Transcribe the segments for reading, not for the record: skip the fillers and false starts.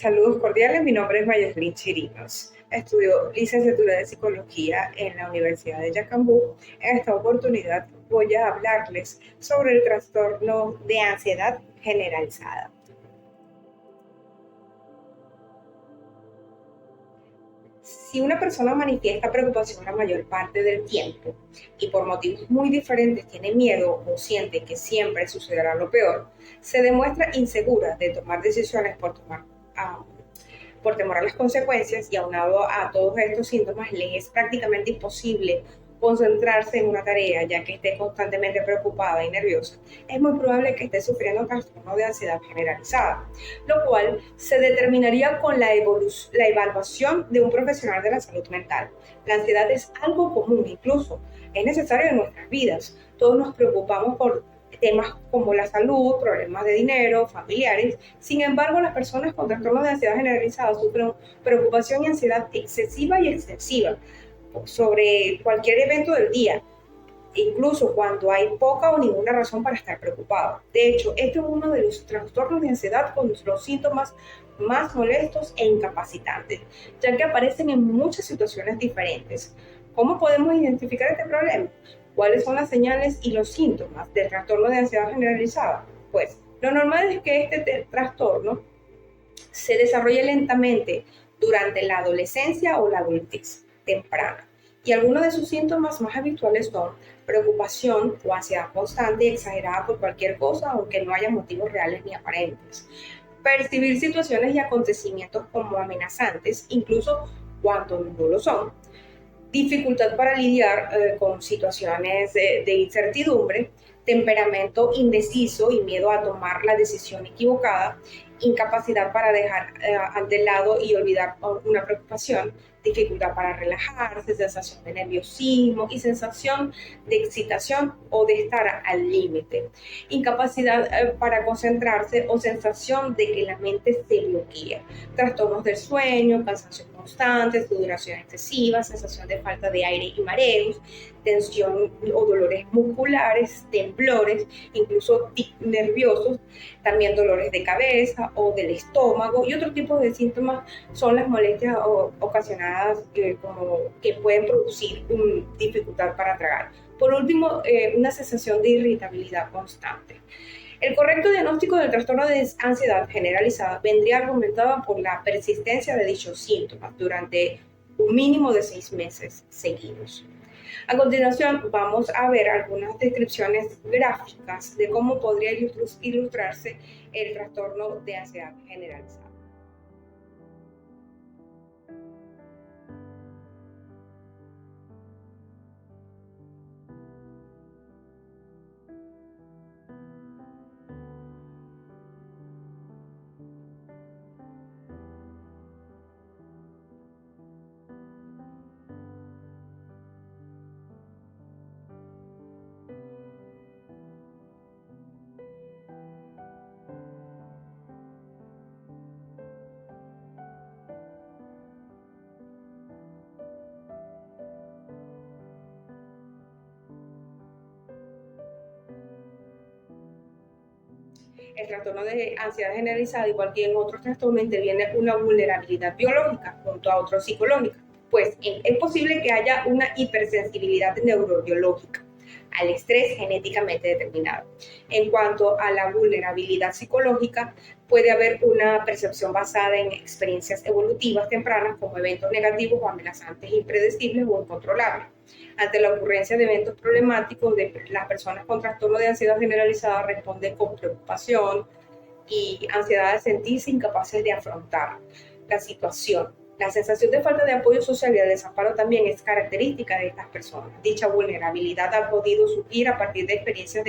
Saludos cordiales, mi nombre es Mayoslin Chirinos. Estudio licenciatura de Psicología en la Universidad de Yacambú. En esta oportunidad voy a hablarles sobre el trastorno de ansiedad generalizada. Si una persona manifiesta preocupación la mayor parte del tiempo y por motivos muy diferentes tiene miedo o siente que siempre sucederá lo peor, se demuestra insegura de tomar decisiones por temor a las consecuencias y aunado a todos estos síntomas, le es prácticamente imposible concentrarse en una tarea ya que esté constantemente preocupada y nerviosa. Es muy probable que esté sufriendo trastorno de ansiedad generalizada, lo cual se determinaría con la evaluación de un profesional de la salud mental. La ansiedad es algo común, incluso es necesario en nuestras vidas. Todos nos preocupamos por temas como la salud, problemas de dinero, familiares. Sin embargo, las personas con trastorno de ansiedad generalizada sufren preocupación y ansiedad excesiva y extensiva sobre cualquier evento del día, incluso cuando hay poca o ninguna razón para estar preocupado. De hecho, este es uno de los trastornos de ansiedad con los síntomas más molestos e incapacitantes, ya que aparecen en muchas situaciones diferentes. ¿Cómo podemos identificar este problema? ¿Cuáles son las señales y los síntomas del trastorno de ansiedad generalizada? Pues lo normal es que este trastorno se desarrolle lentamente durante la adolescencia o la adultez temprana. Y algunos de sus síntomas más habituales son preocupación o ansiedad constante y exagerada por cualquier cosa, aunque no haya motivos reales ni aparentes. Percibir situaciones y acontecimientos como amenazantes, incluso cuando no lo son. Dificultad para lidiar con situaciones de incertidumbre, temperamento indeciso y miedo a tomar la decisión equivocada, incapacidad para dejar de lado y olvidar una preocupación, dificultad para relajarse, sensación de nerviosismo y sensación de excitación o de estar al límite, incapacidad para concentrarse o sensación de que la mente se bloquea, trastornos del sueño, cansancio constante, sudoración excesiva, sensación de falta de aire y mareos, tensión o dolores musculares, temblores, incluso nerviosos, también dolores de cabeza o del estómago y otro tipo de síntomas son las molestias ocasionadas como que pueden producir dificultad para tragar. Por último, una sensación de irritabilidad constante. El correcto diagnóstico del trastorno de ansiedad generalizada vendría argumentado por la persistencia de dichos síntomas durante un mínimo de 6 meses seguidos. A continuación, vamos a ver algunas descripciones gráficas de cómo podría ilustrarse el trastorno de ansiedad generalizada. El trastorno de ansiedad generalizada, igual que en otros trastornos, interviene una vulnerabilidad biológica junto a otros psicológica. Pues es posible que haya una hipersensibilidad neurobiológica al estrés genéticamente determinado. En cuanto a la vulnerabilidad psicológica, puede haber una percepción basada en experiencias evolutivas tempranas como eventos negativos o amenazantes impredecibles o incontrolables. Ante la ocurrencia de eventos problemáticos, las personas con trastorno de ansiedad generalizada responden con preocupación y ansiedad de sentirse incapaces de afrontar la situación. La sensación de falta de apoyo social y de desamparo también es característica de estas personas. Dicha vulnerabilidad ha podido surgir a partir de experiencias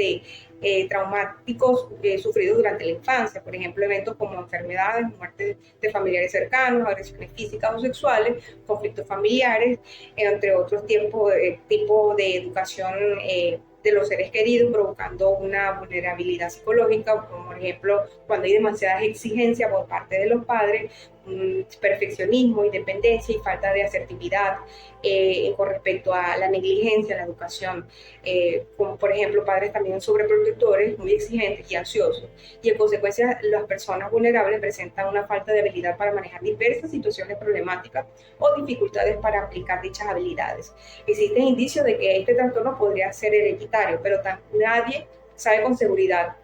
traumáticos sufridos durante la infancia, por ejemplo, eventos como enfermedades, muertes de familiares cercanos, agresiones físicas o sexuales, conflictos familiares, entre otros tipos de educación de los seres queridos, provocando una vulnerabilidad psicológica, como por ejemplo cuando hay demasiadas exigencias por parte de los padres, perfeccionismo, independencia y falta de asertividad con respecto a la negligencia en la educación, como por ejemplo padres también sobreprotectores, muy exigentes y ansiosos, y en consecuencia las personas vulnerables presentan una falta de habilidad para manejar diversas situaciones problemáticas o dificultades para aplicar dichas habilidades. Existen indicios de que este trastorno podría ser hereditario, pero nadie sabe con seguridad.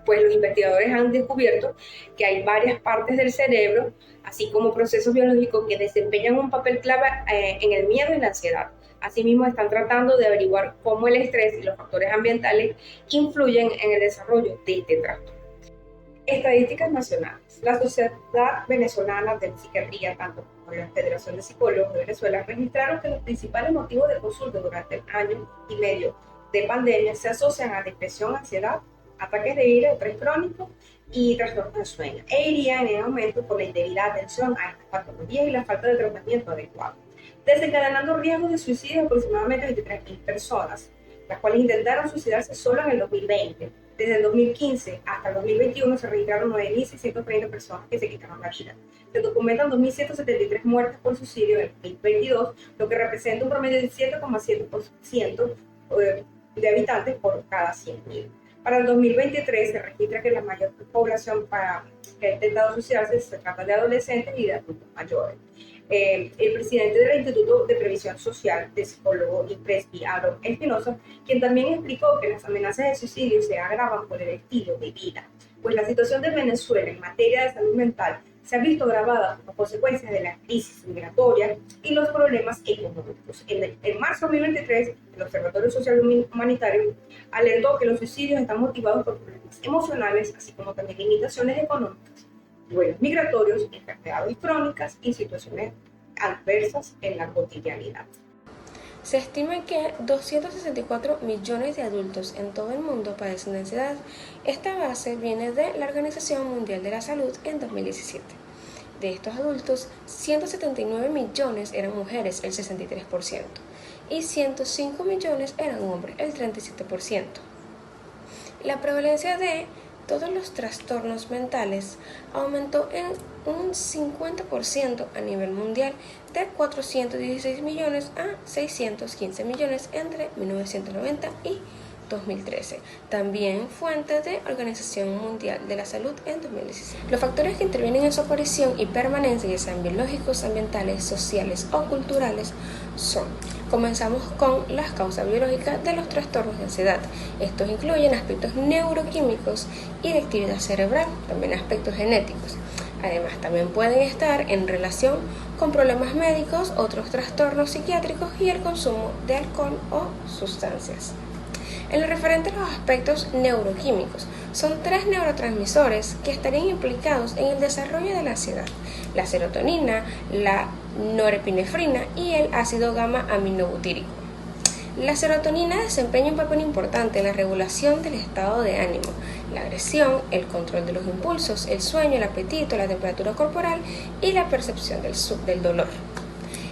Pues los investigadores han descubierto que hay varias partes del cerebro, así como procesos biológicos que desempeñan un papel clave en el miedo y la ansiedad. Asimismo, están tratando de averiguar cómo el estrés y los factores ambientales influyen en el desarrollo de este trastorno. Estadísticas nacionales. La Sociedad Venezolana de Psiquiatría, tanto como la Federación de Psicólogos de Venezuela, registraron que los principales motivos de consulta durante el año y medio de pandemia se asocian a depresión, ansiedad, ataques de ira, estrés crónico y trastornos de sueño, e irían en aumento por la indebida atención a estas patologías y la falta de tratamiento adecuado, desencadenando riesgos de suicidio de aproximadamente 23.000 personas, las cuales intentaron suicidarse solo en el 2020. Desde el 2015 hasta el 2021 se registraron 9.630 personas que se quitaron la vida. Se documentan 2.173 muertes por suicidio en el 2022, lo que representa un promedio de 7,7% de habitantes por cada 100.000. Para el 2023 se registra que la mayor población que ha intentado suicidarse se trata de adolescentes y de adultos mayores. El presidente del Instituto de Previsión Social, de psicólogo y presbi, Aaron Espinosa, quien también explicó que las amenazas de suicidio se agravan por el estilo de vida, pues la situación de Venezuela en materia de salud mental se ha visto agravada como consecuencia de la crisis migratoria y los problemas económicos. En marzo de 2023, el Observatorio Social Humanitario alertó que los suicidios están motivados por problemas emocionales, así como también limitaciones económicas, vuelos migratorios, enfermedades crónicas y situaciones adversas en la cotidianidad. Se estima que 264 millones de adultos en todo el mundo padecen de ansiedad. Esta base viene de la Organización Mundial de la Salud en 2017. De estos adultos, 179 millones eran mujeres, el 63%, y 105 millones eran hombres, el 37%. La prevalencia de todos los trastornos mentales aumentó en un 50% a nivel mundial, de 416 millones a 615 millones entre 1990 y 2013, también fuente de Organización Mundial de la Salud en 2017. Los factores que intervienen en su aparición y permanencia, ya sean biológicos, ambientales, sociales o culturales, son: comenzamos con las causas biológicas de los trastornos de ansiedad. Estos incluyen aspectos neuroquímicos y de actividad cerebral, también aspectos genéticos. Además, también pueden estar en relación con problemas médicos, otros trastornos psiquiátricos y el consumo de alcohol o sustancias. En lo referente a los aspectos neuroquímicos, son 3 neurotransmisores que estarían implicados en el desarrollo de la ansiedad: la serotonina, la norepinefrina y el ácido gamma-aminobutírico. La serotonina desempeña un papel importante en la regulación del estado de ánimo, la agresión, el control de los impulsos, el sueño, el apetito, la temperatura corporal y la percepción del dolor.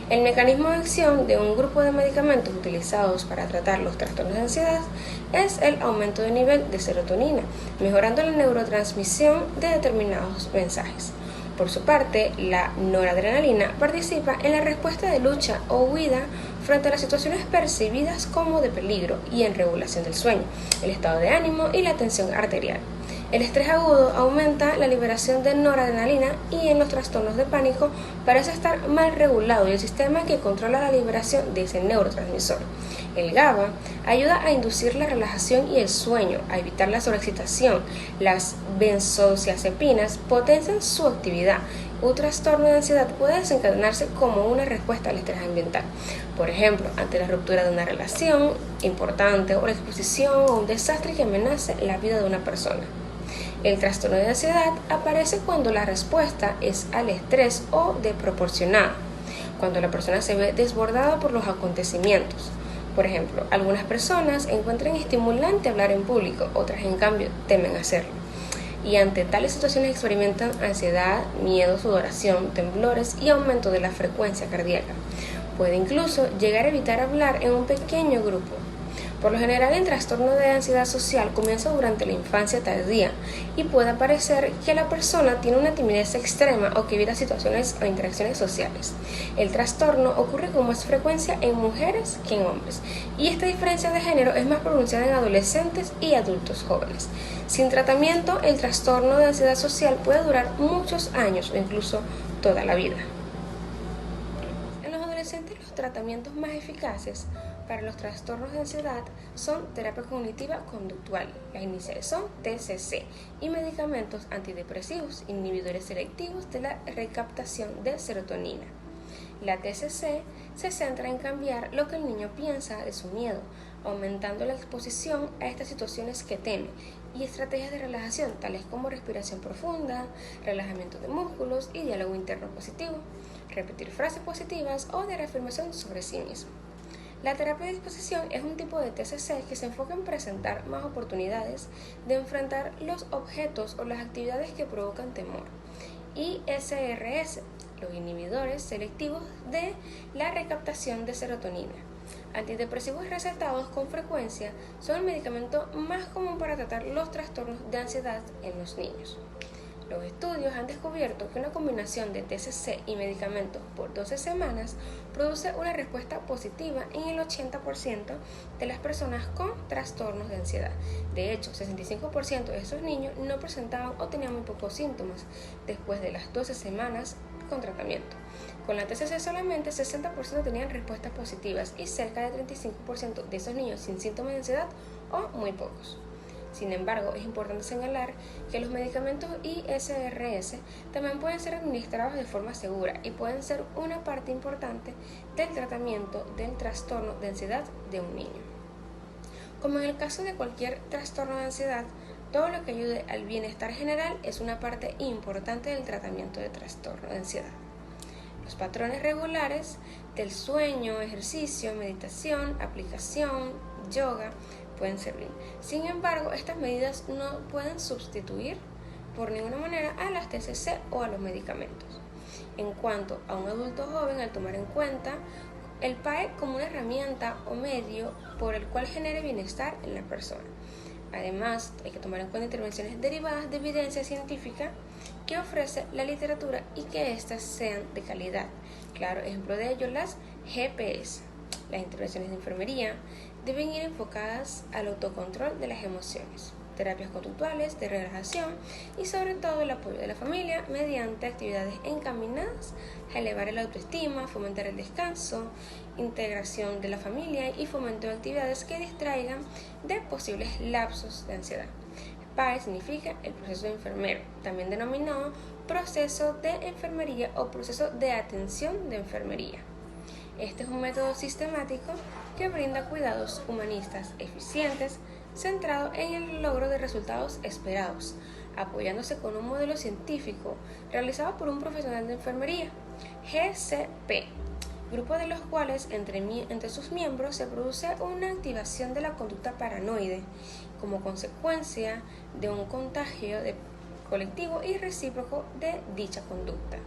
El mecanismo de acción de un grupo de medicamentos utilizados para tratar los trastornos de ansiedad es el aumento del nivel de serotonina, mejorando la neurotransmisión de determinados mensajes. Por su parte, la noradrenalina participa en la respuesta de lucha o huida frente a las situaciones percibidas como de peligro y en regulación del sueño, el estado de ánimo y la tensión arterial. El estrés agudo aumenta la liberación de noradrenalina y en los trastornos de pánico parece estar mal regulado el sistema que controla la liberación de ese neurotransmisor. El GABA ayuda a inducir la relajación y el sueño, a evitar la sobreexcitación. Las benzodiazepinas potencian su actividad. Un trastorno de ansiedad puede desencadenarse como una respuesta al estrés ambiental. Por ejemplo, ante la ruptura de una relación importante o la exposición a un desastre que amenace la vida de una persona. El trastorno de ansiedad aparece cuando la respuesta es al estrés o desproporcionada, cuando la persona se ve desbordada por los acontecimientos. Por ejemplo, algunas personas encuentran estimulante hablar en público, otras en cambio temen hacerlo. Y ante tales situaciones experimentan ansiedad, miedo, sudoración, temblores y aumento de la frecuencia cardíaca. Puede incluso llegar a evitar hablar en un pequeño grupo. Por lo general, el trastorno de ansiedad social comienza durante la infancia tardía y puede parecer que la persona tiene una timidez extrema o que evita situaciones o interacciones sociales. El trastorno ocurre con más frecuencia en mujeres que en hombres, y esta diferencia de género es más pronunciada en adolescentes y adultos jóvenes. Sin tratamiento, el trastorno de ansiedad social puede durar muchos años o incluso toda la vida. En los adolescentes, los tratamientos más eficaces para los trastornos de ansiedad son terapia cognitiva conductual, las iniciales son TCC, y medicamentos antidepresivos, inhibidores selectivos de la recaptación de serotonina. La TCC se centra en cambiar lo que el niño piensa de su miedo, aumentando la exposición a estas situaciones que teme, y estrategias de relajación tales como respiración profunda, relajamiento de músculos y diálogo interno positivo, repetir frases positivas o de reafirmación sobre sí mismo. La terapia de disposición es un tipo de TCC que se enfoca en presentar más oportunidades de enfrentar los objetos o las actividades que provocan temor. Y SRS, los inhibidores selectivos de la recaptación de serotonina. Antidepresivos recetados con frecuencia son el medicamento más común para tratar los trastornos de ansiedad en los niños. Los estudios han descubierto que una combinación de TCC y medicamentos por 12 semanas produce una respuesta positiva en el 80% de las personas con trastornos de ansiedad. De hecho, 65% de esos niños no presentaban o tenían muy pocos síntomas después de las 12 semanas con tratamiento. Con la TCC solamente 60% tenían respuestas positivas y cerca de 35% de esos niños sin síntomas de ansiedad o muy pocos. Sin embargo, es importante señalar que los medicamentos ISRS también pueden ser administrados de forma segura y pueden ser una parte importante del tratamiento del trastorno de ansiedad de un niño. Como en el caso de cualquier trastorno de ansiedad, todo lo que ayude al bienestar general es una parte importante del tratamiento de trastorno de ansiedad. Los patrones regulares del sueño, ejercicio, meditación, aplicación, yoga pueden servir. Sin embargo, estas medidas no pueden sustituir por ninguna manera a las TCC o a los medicamentos. En cuanto a un adulto joven, al tomar en cuenta el PAE como una herramienta o medio por el cual genere bienestar en la persona. Además, hay que tomar en cuenta intervenciones derivadas de evidencia científica que ofrece la literatura y que éstas sean de calidad. Claro, ejemplo de ello, las GPS. Las intervenciones de enfermería deben ir enfocadas al autocontrol de las emociones, terapias conductuales, de relajación y sobre todo el apoyo de la familia mediante actividades encaminadas a elevar el autoestima, fomentar el descanso, integración de la familia y fomento de actividades que distraigan de posibles lapsos de ansiedad. PAE significa el proceso de enfermero, también denominado proceso de enfermería o proceso de atención de enfermería. Este es un método sistemático que brinda cuidados humanistas eficientes, centrado en el logro de resultados esperados, apoyándose con un modelo científico realizado por un profesional de enfermería, GCP, grupo de los cuales entre sus miembros se produce una activación de la conducta paranoide como consecuencia de un contagio colectivo y recíproco de dicha conducta.